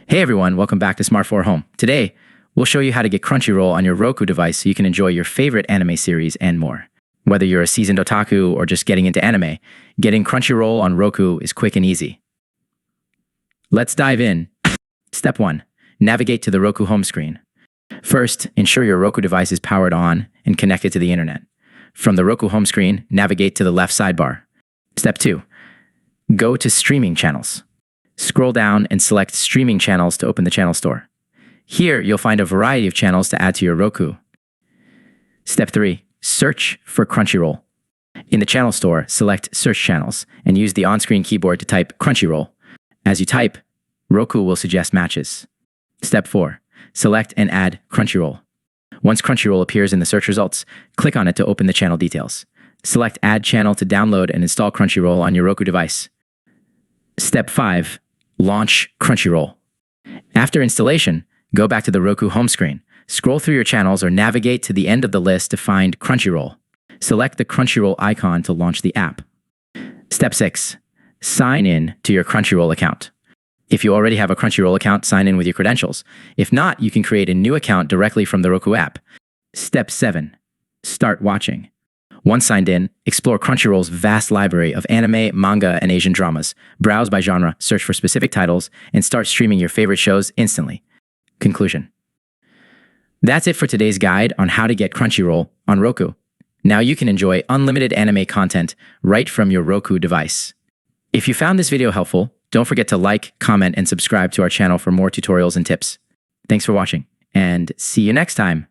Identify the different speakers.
Speaker 1: Hey everyone, welcome back to Smart 4 Home. Today, we'll show you how to get Crunchyroll on your Roku device so you can enjoy your favorite anime series and more. Whether you're a seasoned otaku or just getting into anime, getting Crunchyroll on Roku is quick and easy. Let's dive in. Step 1. Navigate to the Roku home screen. First, ensure your Roku device is powered on and connected to the internet. From the Roku home screen, navigate to the left sidebar. Step 2. Go to Streaming Channels. Scroll down and select Streaming Channels to open the channel store. Here, you'll find a variety of channels to add to your Roku. Step 3. Search for Crunchyroll. In the channel store, select Search Channels and use the on-screen keyboard to type Crunchyroll. As you type, Roku will suggest matches. Step 4. Select and add Crunchyroll. Once Crunchyroll appears in the search results, click on it to open the channel details. Select Add Channel to download and install Crunchyroll on your Roku device. Step 5. Launch Crunchyroll. After installation, go back to the Roku home screen. Scroll through your channels or navigate to the end of the list to find Crunchyroll. Select the Crunchyroll icon to launch the app. Step 6. Sign in to your Crunchyroll account. If you already have a Crunchyroll account, sign in with your credentials. If not, you can create a new account directly from the Roku app. Step 7. Start watching. Once signed in, explore Crunchyroll's vast library of anime, manga, and Asian dramas. Browse by genre, search for specific titles, and start streaming your favorite shows instantly. Conclusion. That's it for today's guide on how to get Crunchyroll on Roku. Now you can enjoy unlimited anime content right from your Roku device. If you found this video helpful, don't forget to like, comment, and subscribe to our channel for more tutorials and tips. Thanks for watching, and see you next time.